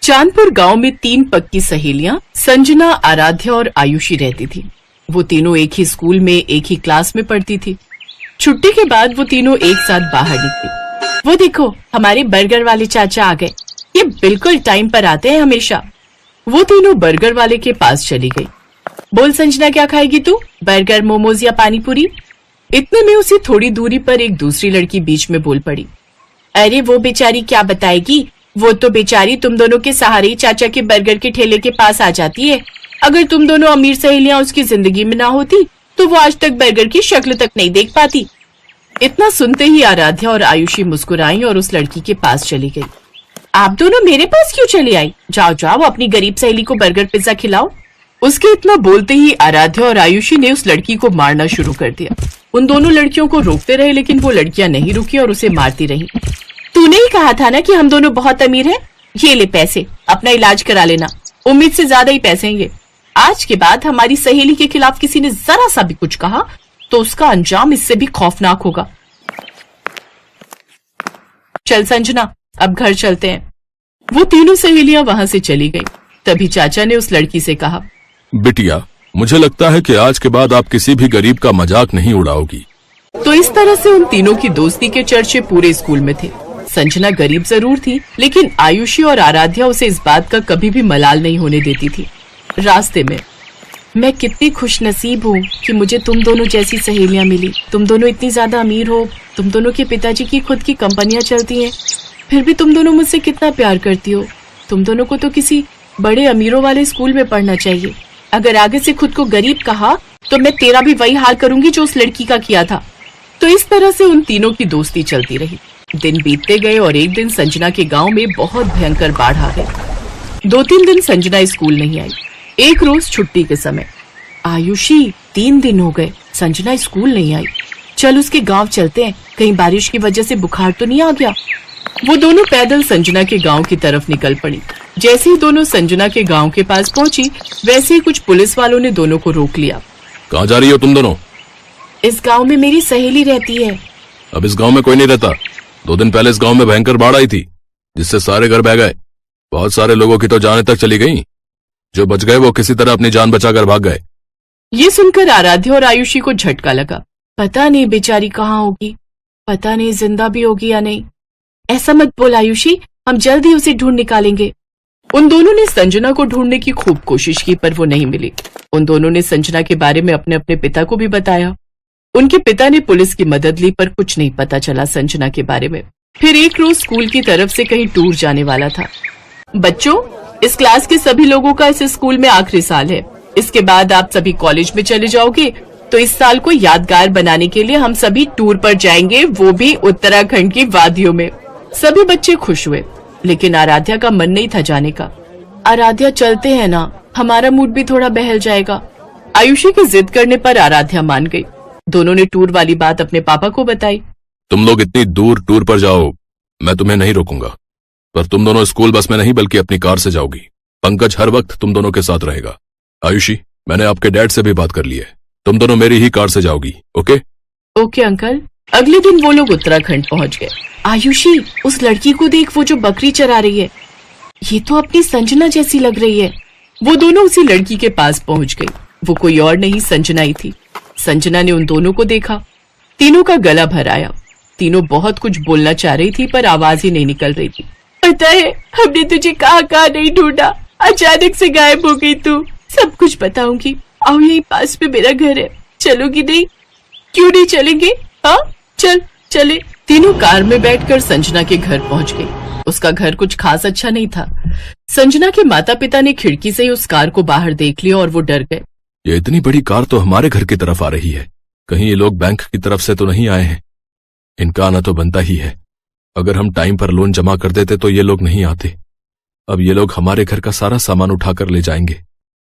चांदपुर गांव में 3 पक्की सहेलियां संजना, आराध्या और आयुषी रहती थी। वो तीनों एक ही स्कूल में एक ही क्लास में पढ़ती थी। छुट्टी के बाद वो तीनों एक साथ बाहर निकली। वो देखो, हमारे बर्गर वाले चाचा आ गए। ये बिल्कुल टाइम पर आते हैं हमेशा। वो तीनों बर्गर वाले के पास चली गई। बोल संजना, क्या खाएगी तू? बर्गर, मोमोज या पानी पूरी? इतने में उसी थोड़ी दूरी पर एक दूसरी लड़की बीच में बोल पड़ी। अरे वो बेचारी क्या बताएगी, वो तो बेचारी तुम दोनों के सहारे ही चाचा के बर्गर के ठेले के पास आ जाती है। अगर तुम दोनों अमीर सहेलियां उसकी जिंदगी में ना होती तो वो आज तक बर्गर की शक्ल तक नहीं देख पाती। इतना सुनते ही आराध्या और आयुषी मुस्कुराई और उस लड़की के पास चली गई। आप दोनों मेरे पास क्यों चली आई? जाओ जाओ, अपनी गरीब सहेली को बर्गर पिज्जा खिलाओ। उसके इतना बोलते ही आराध्या और आयुषी ने उस लड़की को मारना शुरू कर दिया। उन दोनों लड़कियों को रोकते रहे, लेकिन वो लड़कियां नहीं रुकी और उसे मारती रही। तूने ही कहा था ना कि हम दोनों बहुत अमीर हैं। ये ले पैसे, अपना इलाज करा लेना। उम्मीद से ज्यादा ही पैसे हैं ये। आज के बाद हमारी सहेली के खिलाफ किसी ने जरा सा भी कुछ कहा तो उसका अंजाम इससे भी खौफनाक होगा। चल संजना, अब घर चलते हैं। वो तीनों सहेलियां वहां से चली गईं। तभी चाचा ने उस लड़की से कहा, बिटिया, मुझे लगता है कि आज के बाद आप किसी भी गरीब का मजाक नहीं उड़ाओगी। तो इस तरह से उन तीनों की दोस्ती के चर्चे पूरे स्कूल में थे। संजना गरीब जरूर थी, लेकिन आयुषी और आराध्या उसे इस बात का कभी भी मलाल नहीं होने देती थी। रास्ते में, मैं कितनी खुशनसीब हूँ कि मुझे तुम दोनों जैसी सहेलियां मिली। तुम दोनों इतनी ज्यादा अमीर हो, तुम दोनों के पिताजी की खुद की कंपनियां चलती हैं, फिर भी तुम दोनों मुझसे कितना प्यार करती हो। तुम दोनों को तो किसी बड़े अमीरों वाले स्कूल में पढ़ना चाहिए। अगर आगे से खुद को गरीब कहा तो मैं तेरा भी वही हाल करूंगी जो उस लड़की का किया था। तो इस तरह से उन तीनों की दोस्ती चलती रही। दिन बीतते गए और एक दिन संजना के गांव में बहुत भयंकर बाढ़ आ गई। 2-3 दिन संजना स्कूल नहीं आई। एक रोज छुट्टी के समय, आयुषी 3 दिन हो गए संजना स्कूल नहीं आई। चल उसके गांव चलते हैं, कहीं बारिश की वजह से बुखार तो नहीं आ गया। वो दोनों पैदल संजना के गांव की तरफ निकल पड़ी। जैसे ही दोनों संजना के गांव के पास पहुंची, वैसे ही कुछ पुलिस वालों ने दोनों को रोक लिया। कहाँ जा रही हो तुम दोनों? इस गांव में मेरी सहेली रहती है। अब इस गांव में कोई नहीं रहता। 2 दिन पहले इस गांव में भयंकर बाढ़ आई थी, जिससे सारे घर बह गए। बहुत सारे लोगों की तो जाने तक चली गई। जो बच गए वो किसी तरह अपनी जान बचाकर भाग गए। ये सुनकर आराध्या और आयुषी को झटका लगा। पता नहीं बेचारी कहाँ होगी, पता नहीं जिंदा भी होगी या नहीं। ऐसा मत बोल आयुषी, हम जल्द ही उसे ढूंढ निकालेंगे। उन दोनों ने संजना को ढूंढने की खूब कोशिश की, पर वो नहीं मिली। उन दोनों ने संजना के बारे में अपने अपने पिता को भी बताया। उनके पिता ने पुलिस की मदद ली, पर कुछ नहीं पता चला संजना के बारे में। फिर एक रोज स्कूल की तरफ से कहीं टूर जाने वाला था। बच्चों, इस क्लास के सभी लोगों का इस स्कूल में आखिरी साल है। इसके बाद आप सभी कॉलेज में चले जाओगे, तो इस साल को यादगार बनाने के लिए हम सभी टूर पर जाएंगे, वो भी उत्तराखंड की वादियों में। सभी बच्चे खुश हुए, लेकिन आराध्या का मन नहीं था जाने का। आराध्या, चलते हैं ना, हमारा मूड भी थोड़ा बहल जाएगा। आयुषी की जिद करने पर आराध्या मान गई। दोनों ने टूर वाली बात अपने पापा को बताई। तुम लोग इतनी दूर टूर पर जाओ, मैं तुम्हें नहीं रोकूंगा, पर तुम दोनों स्कूल बस में नहीं बल्कि अपनी कार से जाओगी। पंकज हर वक्त तुम दोनों के साथ रहेगा। आयुषी, मैंने आपके डैड से भी बात कर ली है, तुम दोनों मेरी ही कार से जाओगी। ओके? Okay uncle. अगले दिन वो लोग उत्तराखंड पहुंच गए। आयुषी, उस लड़की को देख, वो जो बकरी चरा रही है, ये तो अपनी संजना जैसी लग रही है। वो दोनों उसी लड़की के पास पहुंच गई। वो कोई और नहीं, संजना ही थी। संजना ने उन दोनों को देखा, तीनों का गला भर आया। तीनों बहुत कुछ बोलना चाह रही थी, पर आवाज ही नहीं निकल रही थी। पता है, हमने तुझे कहाँ कहाँ नहीं ढूंढा, अचानक से गायब हो गई तू। सब कुछ बताऊंगी, आओ यही पास में मेरा घर है, चलोगी नहीं? क्यों नहीं चलेंगे? हाँ चल चले। तीनों कार में बैठकर संजना के घर पहुंच गए। उसका घर कुछ खास अच्छा नहीं था। संजना के माता पिता ने खिड़की से ही उस कार को बाहर देख लिया और वो डर गए। ये इतनी बड़ी कार तो हमारे घर की तरफ आ रही है, कहीं ये लोग बैंक की तरफ से तो नहीं आए हैं? इनका आना तो बनता ही है। अगर हम टाइम पर लोन जमा कर देते तो ये लोग नहीं आते। अब ये लोग हमारे घर का सारा सामान उठाकर ले जाएंगे।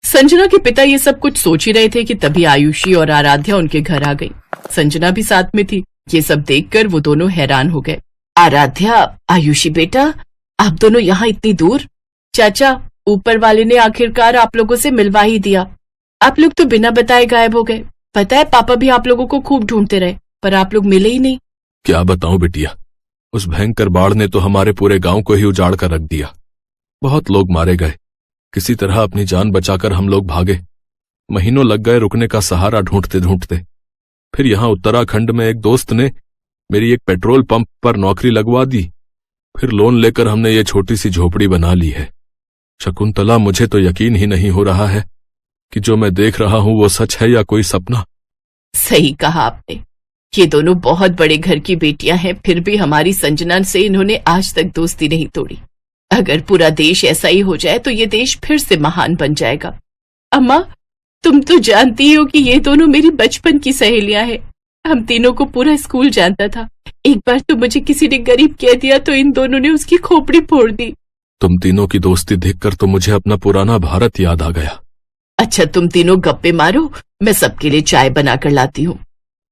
संजना के पिता ये सब कुछ सोच ही रहे थे कि तभी आयुषी और आराध्या उनके घर आ गई। संजना भी साथ में थी। ये सब देखकर वो दोनों हैरान हो गए। आराध्या, आयुषी बेटा, आप दोनों यहाँ इतनी दूर? चाचा, ऊपर वाले ने आखिरकार आप लोगों से मिलवा ही दिया। आप लोग तो बिना बताए गायब हो गए। पता है, पापा भी आप लोगों को खूब ढूंढते रहे, पर आप लोग मिले ही नहीं। क्या बताऊं बिटिया, उस भयंकर बाढ़ ने तो हमारे पूरे गांव को ही उजाड़ कर रख दिया। बहुत लोग मारे गए। किसी तरह अपनी जान बचाकर हम लोग भागे। महीनों लग गए रुकने का सहारा ढूंढते ढूंढते। फिर यहां उत्तराखंड में एक दोस्त ने मेरी एक पेट्रोल पंप पर नौकरी लगवा दी। फिर लोन लेकर हमने ये छोटी सी झोपड़ी बना ली है। शकुंतला, मुझे तो यकीन ही नहीं हो रहा है कि जो मैं देख रहा हूं वो सच है या कोई सपना। सही कहा आपने। ये दोनों बहुत बड़े घर की बेटियां हैं, फिर भी हमारी संजना से इन्होंने आज तक दोस्ती नहीं तोड़ी। अगर पूरा देश ऐसा ही हो जाए तो ये देश फिर से महान बन जाएगा। अम्मा, तुम तो जानती हो कि ये दोनों मेरी बचपन की सहेलियां हैं। हम तीनों को पूरा स्कूल जानता था। एक बार तो मुझे किसी ने गरीब कह दिया तो इन दोनों ने उसकी खोपड़ी फोड़ दी। तुम तीनों की दोस्ती देखकर तो मुझे अपना पुराना भारत याद आ गया। अच्छा, तुम तीनों गप्पे मारो, मैं सबके लिए चाय बनाकर लाती हूँ।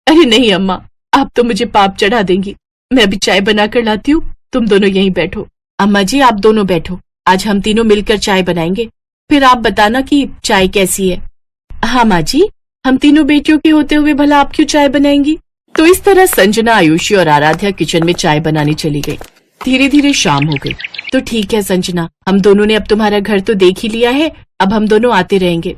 अरे नहीं अम्मा, आप तो मुझे पाप चढ़ा देंगी। मैं भी चाय बनाकर लाती हूँ, तुम दोनों यहीं बैठो। अम्मा जी, आप दोनों बैठो, आज हम तीनों मिलकर चाय बनाएंगे, फिर आप बताना कि चाय कैसी है। हाँ माँ जी, हम तीनों बेटियों के होते हुए भला आप क्यों चाय बनाएंगी। तो इस तरह संजना, आयुषी और आराध्या किचन में चाय बनाने चली गई। धीरे धीरे शाम हो गई। तो ठीक है संजना, हम दोनों ने अब तुम्हारा घर तो देख ही लिया है, अब हम दोनों आते रहेंगे।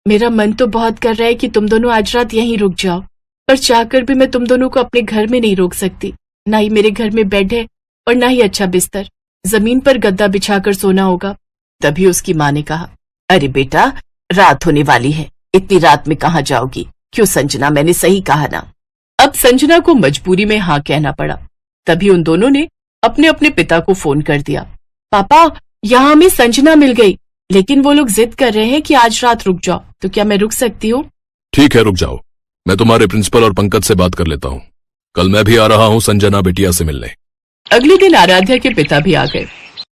मेरा मन तो बहुत कर रहा है कि तुम दोनों आज रात यहीं रुक जाओ, पर चाहकर भी मैं तुम दोनों को अपने घर में नहीं रोक सकती। ना ही मेरे घर में बेड है और ना ही अच्छा बिस्तर, जमीन पर गद्दा बिछाकर सोना होगा। तभी उसकी माँ ने कहा, अरे बेटा, रात होने वाली है, इतनी रात में कहाँ जाओगी। क्यों संजना, मैंने सही कहा ना। अब संजना को मजबूरी में हाँ कहना पड़ा। तभी उन दोनों ने अपने अपने पिता को फोन कर दिया। पापा, यहाँ हमें संजना मिल गई, लेकिन वो लोग जिद कर रहे हैं कि आज रात रुक जाओ, तो क्या मैं रुक सकती हूँ। ठीक है, रुक जाओ। मैं तुम्हारे प्रिंसिपल और पंकज से बात कर लेता हूँ। कल मैं भी आ रहा हूँ संजना बिटिया से मिलने। अगले दिन आराध्या के पिता भी आ गए।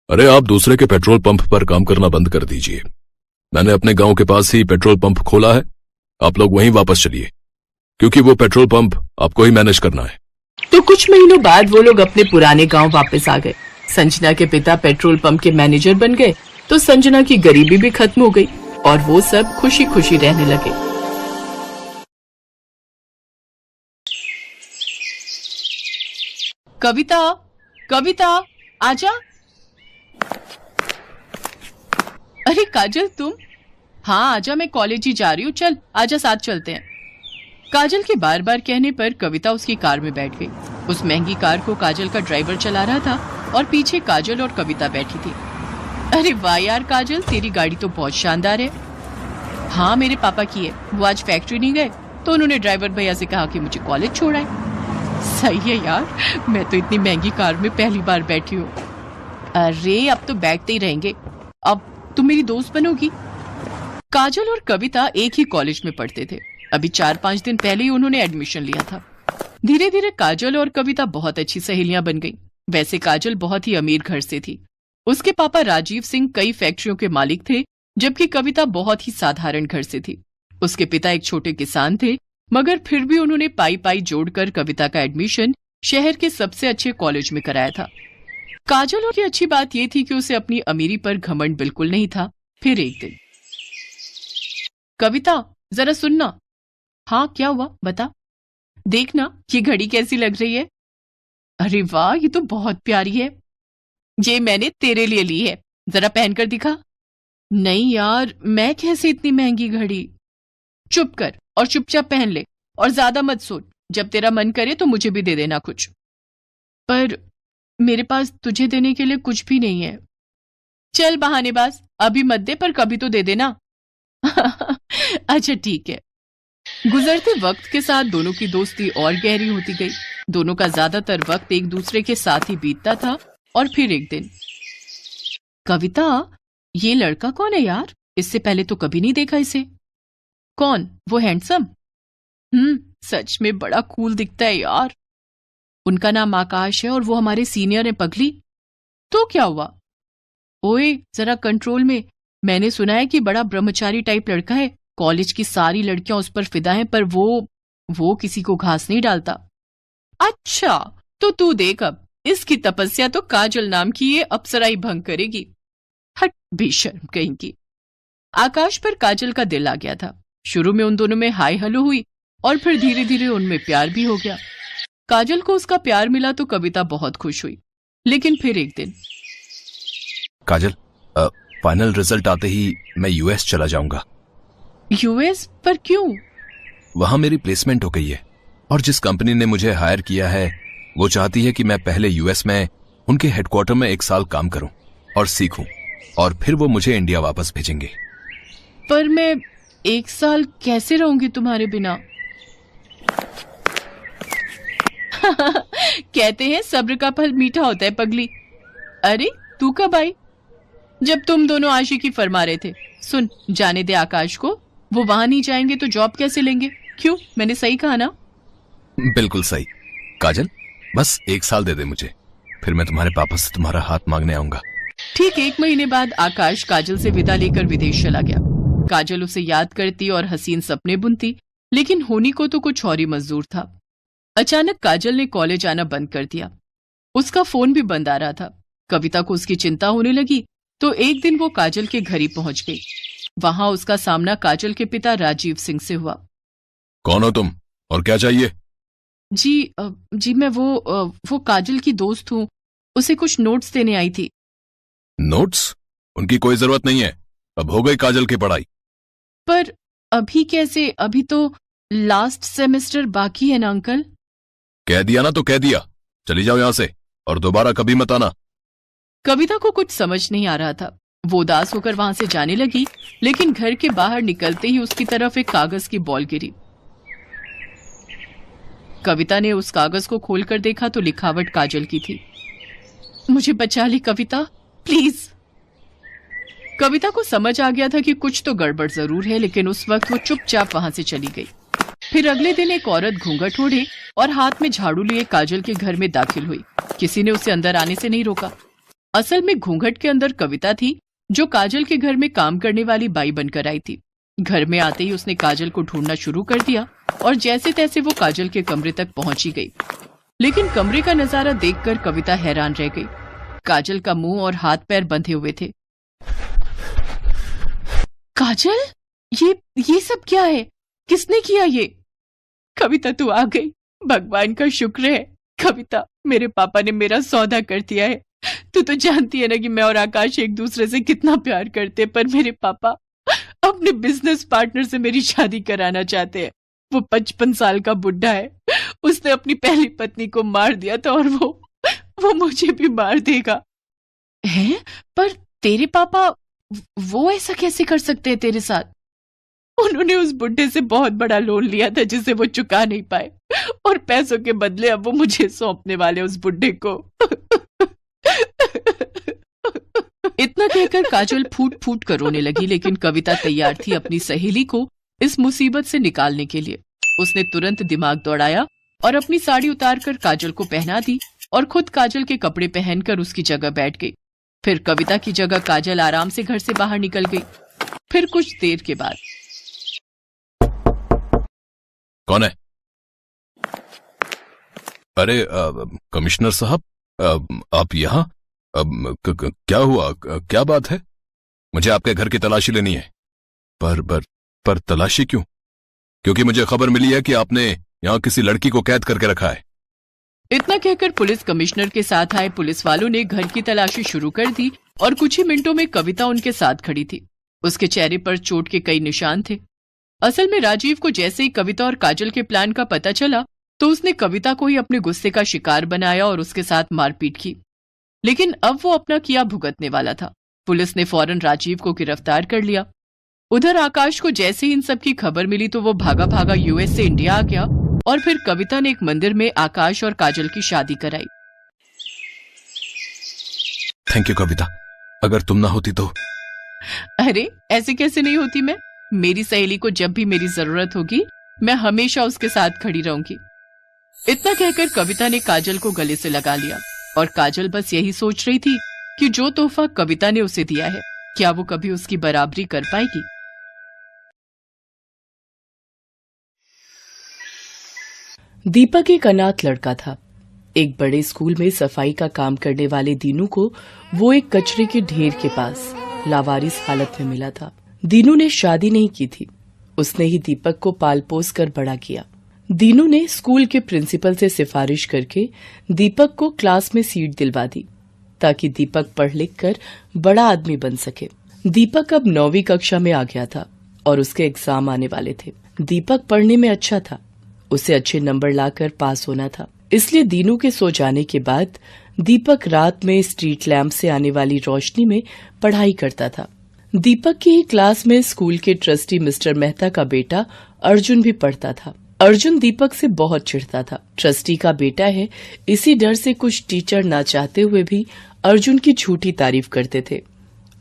अरे, आप दूसरे के पेट्रोल पंप पर काम करना बंद कर दीजिए। मैंने अपने गांव के पास ही पेट्रोल पंप खोला है, आप लोग वहीं वापस चलिए, क्योंकि वो पेट्रोल पंप आपको ही मैनेज करना है। तो कुछ महीनों बाद वो लोग अपने पुराने गांव वापस आ गए। संजना के पिता पेट्रोल पंप के मैनेजर बन गए, तो संजना की गरीबी भी खत्म हो गई और वो सब खुशी खुशी रहने लगे। कविता, कविता, आजा। अरे काजल, तुम? हाँ आजा, मैं कॉलेज ही जा रही हूँ, चल आजा, साथ चलते हैं। काजल के बार बार कहने पर कविता उसकी कार में बैठ गई। उस महंगी कार को काजल का ड्राइवर चला रहा था और पीछे काजल और कविता बैठी थी। अरे वाह यार काजल, तेरी गाड़ी तो बहुत शानदार है। हाँ, मेरे पापा की है, वो आज फैक्ट्री नहीं गए तो उन्होंने ड्राइवर भैया से कहा कि मुझे कॉलेज छोड़ाए। सही है यार, मैं तो इतनी महंगी कार में पहली बार बैठी हूँ। अरे अब तो बैठते ही रहेंगे, अब तुम मेरी दोस्त बनोगी। काजल और कविता एक ही कॉलेज में पढ़ते थे। अभी 4-5 दिन पहले ही उन्होंने एडमिशन लिया था। धीरे धीरे काजल और कविता बहुत अच्छी सहेलियां बन गईं। वैसे काजल बहुत ही अमीर घर से थी। उसके पापा राजीव सिंह कई फैक्ट्रियों के मालिक थे, जबकि कविता बहुत ही साधारण घर से थी। उसके पिता एक छोटे किसान थे, मगर फिर भी उन्होंने पाई पाई जोड़कर कविता का एडमिशन शहर के सबसे अच्छे कॉलेज में कराया था। काजल की अच्छी बात यह थी कि उसे अपनी अमीरी पर घमंड बिल्कुल नहीं था। फिर एक दिन, कविता जरा सुनना। हाँ क्या हुआ, बता। देखना ये घड़ी कैसी लग रही है। अरे वाह, ये तो बहुत प्यारी है। ये मैंने तेरे लिए ली है, जरा पहनकर दिखा। नहीं यार, मैं कैसे इतनी महंगी घड़ी। चुप कर और चुपचाप पहन ले और ज्यादा मत सोच। जब तेरा मन करे तो मुझे भी दे देना कुछ। पर मेरे पास तुझे देने के लिए कुछ भी नहीं है। चल बहानेबाज, अभी मत दे, पर कभी तो दे देना। अच्छा ठीक है। गुजरते वक्त के साथ दोनों की दोस्ती और गहरी होती गई। दोनों का ज्यादातर वक्त एक दूसरे के साथ ही बीतता था। और फिर एक दिन, कविता, ये लड़का कौन है यार? इससे पहले तो कभी नहीं देखा इसे। कौन? वो हैंडसम? सच में बड़ा कूल दिखता है यार। उनका नाम आकाश है और वो हमारे सीनियर हैं पगली। तो क्या हुआ? ओए जरा कंट्रोल में। मैंने सुना है कि बड़ा ब्रह्मचारी टाइप लड़का है। कॉलेज की सारी लड़कियां उस पर फिदा हैं, पर वो किसी को घास नहीं डालता। अच्छा, तो तू देख, अब इसकी तपस्या तो काजल नाम की ये अप्सरा ही भंग करेगी। हट बेशर्म कहीं की। आकाश पर काजल का दिल आ गया था। शुरू में उन दोनों में हाय हलो हुई और फिर धीरे धीरे उनमें प्यार भी हो गया। काजल को उसका प्यार मिला तो कविता बहुत खुश हुई। लेकिन फिर एक दिन, काजल, फाइनल रिजल्ट आते ही मैं यूएस चला जाऊंगा। यूएस पर क्यों? वहां मेरी प्लेसमेंट हो गई है और जिस कंपनी ने मुझे हायर किया है वो चाहती है कि मैं पहले यूएस में उनके हेडक्वार्टर में 1 साल काम करूं और सीखूं और फिर वो मुझे इंडिया वापस भेजेंगे। पर मैं 1 साल कैसे रहूंगी तुम्हारे बिना? कहते हैं सब्र का फल मीठा होता है पगली। अरे तू कब आई? जब तुम दोनों आशिकी फरमा रहे थे। सुन, जाने दे आकाश को, वो वहां नहीं जाएंगे तो जॉब कैसे लेंगे? क्यों, मैंने सही कहा ना? बिल्कुल सही। काजल, बस 1 साल दे दे मुझे, फिर मैं तुम्हारे पापा से तुम्हारा हाथ मांगने आऊंगा। ठीक 1 महीने बाद आकाश काजल से विदा लेकर विदेश चला गया। काजल उसे याद करती और हसीन सपने बुनती, लेकिन होनी को तो कुछ और ही मंजूर था। अचानक काजल ने कॉलेज आना बंद कर दिया। उसका फोन भी बंद आ रहा था। कविता को उसकी चिंता होने लगी तो एक दिन वो काजल के घर ही पहुंच गई। वहां उसका सामना काजल के पिता राजीव सिंह से हुआ। कौन हो तुम और क्या चाहिए? जी मैं वो काजल की दोस्त हूँ, उसे कुछ नोट्स देने आई थी। नोट्स? उनकी कोई जरूरत नहीं है, अब हो गई काजल की पढ़ाई। पर अभी कैसे? अभी तो लास्ट सेमेस्टर बाकी है ना अंकल। कह दिया ना तो कह दिया, चली जाओ यहां से और दोबारा कभी मत आना। कविता को कुछ समझ नहीं आ रहा था। वो उदास होकर वहां से जाने लगी, लेकिन घर के बाहर निकलते ही उसकी तरफ एक कागज की बॉल गिरी। कविता ने उस कागज को खोलकर देखा तो लिखावट काजल की थी। मुझे बचा ली कविता, प्लीज। कविता को समझ आ गया था कि कुछ तो गड़बड़ जरूर है, लेकिन उस वक्त वो चुपचाप वहां से चली गई। फिर अगले दिन एक औरत घूंघट ओढ़े और हाथ में झाड़ू लिए काजल के घर में दाखिल हुई। किसी ने उसे अंदर आने से नहीं रोका। असल में घूंघट के अंदर कविता थी, जो काजल के घर में काम करने वाली बाई बनकर आई थी। घर में आते ही उसने काजल को ढूंढना शुरू कर दिया और जैसे तैसे वो काजल के कमरे तक पहुंची गई। लेकिन कमरे का नजारा देखकर कविता हैरान रह गई। काजल का मुंह और हाथ पैर बंधे हुए थे। काजल, ये सब क्या है? किसने किया ये? कविता तू आ गई, भगवान का शुक्र है। कविता, मेरे पापा ने मेरा सौदा कर दिया है। तू तो जानती है ना कि मैं और आकाश एक दूसरे से कितना प्यार करते, पर मेरे पापा अपने बिजनेस पार्टनर से मेरी शादी कराना चाहते हैं। वो 55 साल का बुढ़ा है। उसने अपनी पहली पत्नी को मार दिया था और वो मुझे भी मार देगा। हैं? पर तेरे पापा वो ऐसा कैसे कर सकते हैं तेरे साथ? उन्होंने उस बुढ़े से बहुत बड़ा लोन लिया था जिसे वो चुका नहीं पाए, और पैसों के बदले अब वो मुझे सौंपने वाले उस बुढ़े को। इतना कहकर काजल फूट फूट कर रोने लगी, लेकिन कविता तैयार थी अपनी सहेली को इस मुसीबत से निकालने के लिए। उसने तुरंत दिमाग दौड़ाया और अपनी साड़ी उतारकर काजल को पहना दी और खुद काजल के कपड़े पहनकर उसकी जगह बैठ गई। फिर कविता की जगह काजल आराम से घर से बाहर निकल गई। फिर कुछ देर के बाद, कौन है? अरे कमिश्नर साहब, आप यहाँ? क्या हुआ? क्या बात है? मुझे आपके घर की तलाशी लेनी है। पर तलाशी क्यों? क्योंकि मुझे खबर मिली है कि आपने यहाँ किसी लड़की को कैद करके रखा है। इतना कहकर पुलिस कमिश्नर के साथ आए पुलिस वालों ने घर की तलाशी शुरू कर दी और कुछ ही मिनटों में कविता उनके साथ खड़ी थी। उसके चेहरे पर चोट के कई निशान थे। असल में राजीव को जैसे ही कविता और काजल के प्लान का पता चला तो उसने कविता को ही अपने गुस्से का शिकार बनाया और उसके साथ मारपीट की। लेकिन अब वो अपना किया भुगतने वाला था। पुलिस ने फौरन राजीव को गिरफ्तार कर लिया। उधर आकाश को जैसे ही इन सब की खबर मिली तो वो भागा भागा यूएस से इंडिया आ गया और फिर कविता ने एक मंदिर में आकाश और काजल की शादी कराई। थैंक यू कविता, अगर तुम ना होती तो। अरे ऐसे कैसे नहीं होती मैं? मेरी सहेली को जब भी मेरी जरूरत होगी मैं हमेशा उसके साथ खड़ी रहूंगी। इतना कहकर कविता ने काजल को गले से लगा लिया और काजल बस यही सोच रही थी कि जो तोहफा कविता ने उसे दिया है, क्या वो कभी उसकी बराबरी कर पाएगी। दीपक एक अनाथ लड़का था। एक बड़े स्कूल में सफाई का काम करने वाले दीनू को वो एक कचरे के ढेर के पास लावारिस हालत में मिला था। दीनू ने शादी नहीं की थी। उसने ही दीपक को पाल पोस कर बड़ा किया। दीनू ने स्कूल के प्रिंसिपल से सिफारिश करके दीपक को क्लास में सीट दिलवा दी ताकि दीपक पढ़ लिख कर बड़ा आदमी बन सके। दीपक अब 9वीं कक्षा में आ गया था और उसके एग्जाम आने वाले थे। दीपक पढ़ने में अच्छा था, उसे अच्छे नंबर लाकर पास होना था। इसलिए दीनू के सो जाने के बाद दीपक रात में स्ट्रीट लैंप से आने वाली रोशनी में पढ़ाई करता था। दीपक की ही क्लास में स्कूल के ट्रस्टी मिस्टर मेहता का बेटा अर्जुन भी पढ़ता था। अर्जुन दीपक से बहुत चिढ़ता था। ट्रस्टी का बेटा है, इसी डर से कुछ टीचर ना चाहते हुए भी अर्जुन की झूठी तारीफ करते थे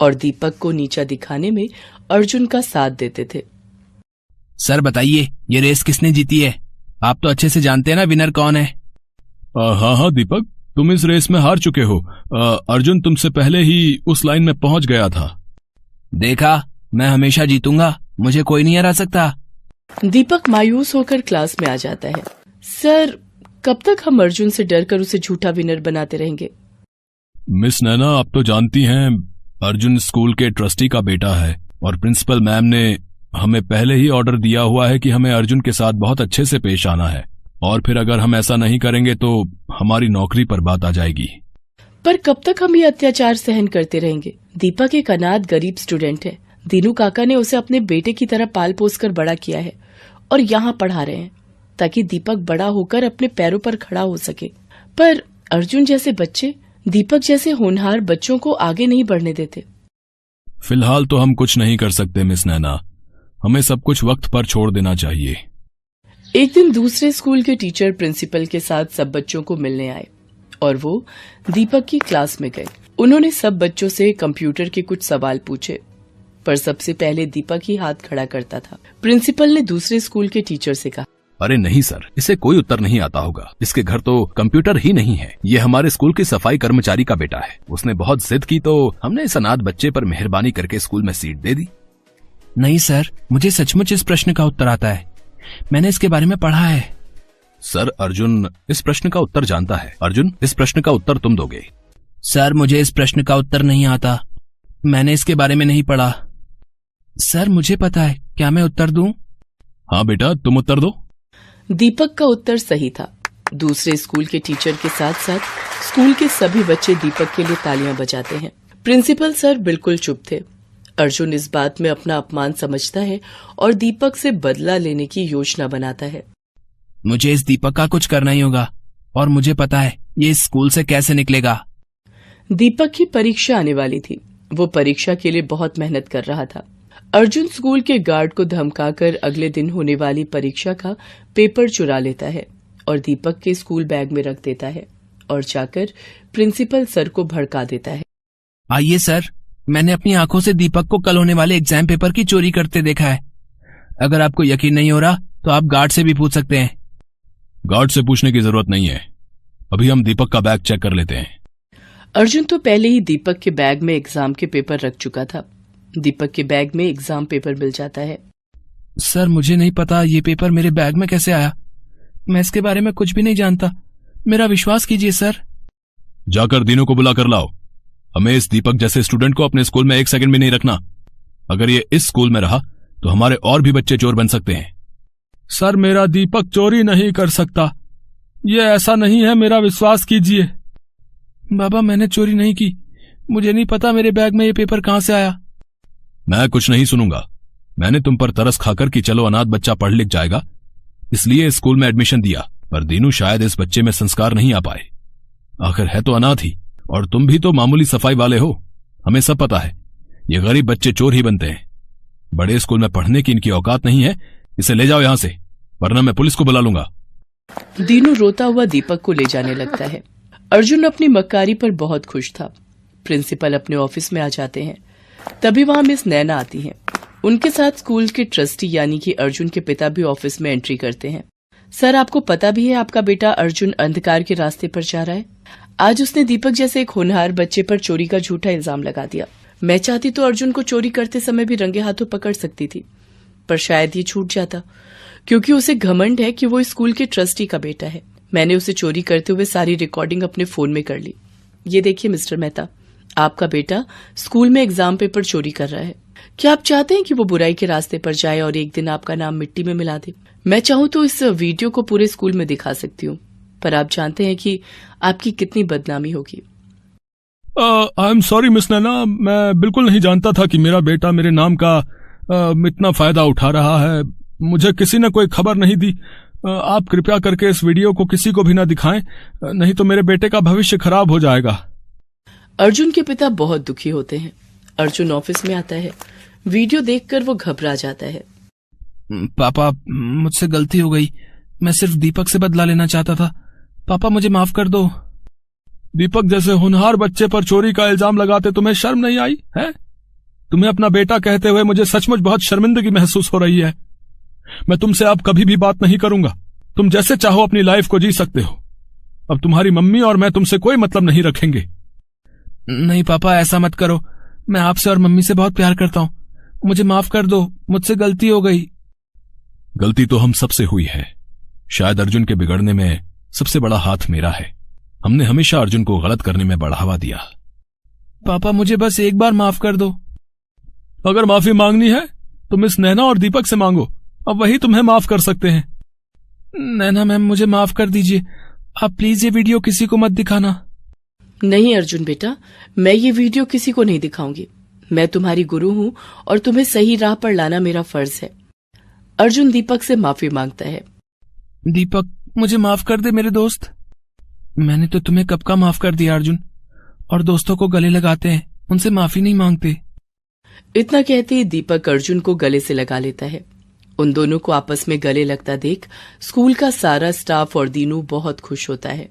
और दीपक को नीचा दिखाने में अर्जुन का साथ देते थे। सर बताइए, ये रेस किसने जीती है? आप तो अच्छे से जानते हैं ना विनर कौन है। हाँ हाँ दीपक, तुम इस रेस में हार चुके हो। अर्जुन तुमसे पहले ही उस लाइन में पहुंच गया था। देखा, मैं हमेशा जीतूंगा, मुझे कोई नहीं हरा सकता। दीपक मायूस होकर क्लास में आ जाता है। सर, कब तक हम अर्जुन से डरकर उसे झूठा विनर बनाते रहेंगे? मिस नैना, आप तो जानती हैं अर्जुन स्कूल के ट्रस्टी का बेटा है और प्रिंसिपल मैम ने हमें पहले ही ऑर्डर दिया हुआ है कि हमें अर्जुन के साथ बहुत अच्छे से पेश आना है, और फिर अगर हम ऐसा नहीं करेंगे तो हमारी नौकरी पर बात आ जाएगी। पर कब तक हम ये अत्याचार सहन करते रहेंगे? दीपक एक अनाथ गरीब स्टूडेंट है। दीनू काका ने उसे अपने बेटे की तरह पाल पोस कर बड़ा किया है और यहाँ पढ़ा रहे हैं ताकि दीपक बड़ा होकर अपने पैरों पर खड़ा हो सके। पर अर्जुन जैसे बच्चे दीपक जैसे होनहार बच्चों को आगे नहीं बढ़ने देते। फिलहाल तो हम कुछ नहीं कर सकते मिस नैना, हमें सब कुछ वक्त पर छोड़ देना चाहिए। एक दिन दूसरे स्कूल के टीचर प्रिंसिपल के साथ सब बच्चों को मिलने आए और वो दीपक की क्लास में गए। उन्होंने सब बच्चों से कंप्यूटर के कुछ सवाल पूछे, पर सबसे पहले दीपक ही हाथ खड़ा करता था। प्रिंसिपल ने दूसरे स्कूल के टीचर से कहा, अरे नहीं सर, इसे कोई उत्तर नहीं आता होगा। इसके घर तो कंप्यूटर ही नहीं है। ये हमारे स्कूल की सफाई कर्मचारी का बेटा है। उसने बहुत जिद की तो हमने इस अनाथ बच्चे पर मेहरबानी करके स्कूल में सीट दे दी। नहीं सर, मुझे सचमुच इस प्रश्न का उत्तर आता है, मैंने इसके बारे में पढ़ा है। सर, अर्जुन इस प्रश्न का उत्तर जानता है। अर्जुन, इस प्रश्न का उत्तर तुम दोगे। सर, मुझे इस प्रश्न का उत्तर नहीं आता, मैंने इसके बारे में नहीं पढ़ा। सर, मुझे पता है, क्या मैं उत्तर दूं? हाँ बेटा, तुम उत्तर दो। दीपक का उत्तर सही था। दूसरे स्कूल के टीचर के साथ साथ स्कूल के सभी बच्चे दीपक के लिए तालियां बजाते हैं। प्रिंसिपल सर बिल्कुल चुप थे। अर्जुन इस बात में अपना अपमान समझता है और दीपक से बदला लेने की योजना बनाता है। मुझे इस दीपक का कुछ करना ही होगा और मुझे पता है ये इस स्कूल से कैसे निकलेगा। दीपक की परीक्षा आने वाली थी। वो परीक्षा के लिए बहुत मेहनत कर रहा था। अर्जुन स्कूल के गार्ड को धमकाकर अगले दिन होने वाली परीक्षा का पेपर चुरा लेता है और दीपक के स्कूल बैग में रख देता है और जाकर प्रिंसिपल सर को भड़का देता है। आइए सर, मैंने अपनी आंखों से दीपक को कल होने वाले एग्जाम पेपर की चोरी करते देखा है। अगर आपको यकीन नहीं हो रहा तो आप गार्ड से भी पूछ सकते हैं। गार्ड से पूछने की जरूरत नहीं है, अभी हम दीपक का बैग चेक कर लेते हैं। अर्जुन तो पहले ही दीपक के बैग में एग्जाम के पेपर रख चुका था। दीपक के बैग में एग्जाम पेपर मिल जाता है। सर, मुझे नहीं पता ये पेपर मेरे बैग में कैसे आया, मैं इसके बारे में कुछ भी नहीं जानता, मेरा विश्वास कीजिए सर। जाकर दीनू को बुला कर लाओ। हमें इस दीपक जैसे स्टूडेंट को अपने स्कूल में एक सेकंड भी नहीं रखना। अगर ये इस स्कूल में रहा तो हमारे और भी बच्चे चोर बन सकते हैं। सर, मेरा दीपक चोरी नहीं कर सकता, ये ऐसा नहीं है, मेरा विश्वास कीजिए। बाबा, मैंने चोरी नहीं की, मुझे नहीं पता मेरे बैग में ये पेपर कहां से आया। मैं कुछ नहीं सुनूंगा। मैंने तुम पर तरस खाकर कि चलो अनाथ बच्चा पढ़ लिख जाएगा, इसलिए स्कूल में एडमिशन दिया, पर दीनू शायद इस बच्चे में संस्कार नहीं आ पाए। आखिर है तो अनाथ ही, और तुम भी तो मामूली सफाई वाले हो। हमें सब पता है, ये गरीब बच्चे चोर ही बनते हैं। बड़े स्कूल में पढ़ने की इनकी औकात नहीं है। इसे ले जाओ यहां से, वरना मैं पुलिस को बुला लूंगा। दीनू रोता हुआ दीपक को ले जाने लगता है। अर्जुन अपनी मक्कारी पर बहुत खुश था। प्रिंसिपल अपने ऑफिस में आ जाते हैं। तभी वहां मिस नैना आती हैं। उनके साथ स्कूल के ट्रस्टी यानी कि अर्जुन के पिता भी ऑफिस में एंट्री करते हैं। सर, आपको पता भी है आपका बेटा अर्जुन अंधकार के रास्ते पर जा रहा है। आज उसने दीपक जैसे एक होनहार बच्चे पर चोरी का झूठा इल्जाम लगा दिया। मैं चाहती तो अर्जुन को चोरी करते समय भी रंगे हाथों पकड़ सकती थी, पर शायद ये छूट जाता, क्योंकि उसे घमंड है कि वो इस स्कूल के ट्रस्टी का बेटा है। मैंने उसे चोरी करते हुए सारी रिकॉर्डिंग अपने फोन में कर ली। ये देखिए मिस्टर मेहता, आपका बेटा स्कूल में एग्जाम पेपर चोरी कर रहा है। क्या आप चाहते हैं कि वो बुराई के रास्ते पर जाए और एक दिन आपका नाम मिट्टी में मिला दे? मैं चाहूं तो इस वीडियो को पूरे स्कूल में दिखा सकती हूँ, पर आप जानते हैं कि आपकी कितनी बदनामी होगी। आई एम सॉरी मिस नैना, मैं बिल्कुल नहीं जानता था कि मेरा बेटा मेरे नाम का इतना फायदा उठा रहा है। मुझे किसी ने कोई खबर नहीं दी। आप कृपया करके इस वीडियो को किसी को भी ना दिखाएं, नहीं तो मेरे बेटे का भविष्य खराब हो जाएगा। अर्जुन के पिता बहुत दुखी होते हैं। अर्जुन ऑफिस में आता है। वीडियो देखकर वो घबरा जाता है। पापा, मुझसे गलती हो गई। मैं सिर्फ दीपक से बदला लेना चाहता था। पापा, मुझे माफ कर दो। दीपक जैसे होनहार बच्चे पर चोरी का इल्जाम लगाते तुम्हें शर्म नहीं आई है? तुम्हें अपना बेटा कहते हुए मुझे सचमुच बहुत शर्मिंदगी महसूस हो रही है। मैं तुमसे अब कभी भी बात नहीं करूंगा। तुम जैसे चाहो अपनी लाइफ को जी सकते हो। अब तुम्हारी मम्मी और मैं तुमसे कोई मतलब नहीं रखेंगे। नहीं पापा, ऐसा मत करो। मैं आपसे और मम्मी से बहुत प्यार करता हूँ। मुझे माफ कर दो, मुझसे गलती हो गई। गलती तो हम सबसे हुई है। शायद अर्जुन के बिगड़ने में सबसे बड़ा हाथ मेरा है। हमने हमेशा अर्जुन को गलत करने में बढ़ावा दिया। पापा, मुझे बस एक बार माफ कर दो। अगर माफी मांगनी है तो मिस नैना और दीपक से मांगो। अब वही तुम्हें माफ कर सकते हैं। नैना मैम, मुझे माफ कर दीजिए। आप प्लीज ये वीडियो किसी को मत दिखाना। नहीं अर्जुन बेटा, मैं ये वीडियो किसी को नहीं दिखाऊंगी। मैं तुम्हारी गुरु हूं और तुम्हें सही राह पर लाना मेरा फर्ज है। अर्जुन दीपक से माफी मांगता है। दीपक, मुझे माफ कर दे मेरे दोस्त। मैंने तो तुम्हें कब का माफ कर दिया अर्जुन। और दोस्तों को गले लगाते हैं, उनसे माफी नहीं मांगते। इतना कहते ही दीपक अर्जुन को गले से लगा लेता है। उन दोनों को आपस में गले लगता देख स्कूल का सारा स्टाफ और दीनू बहुत खुश होता है।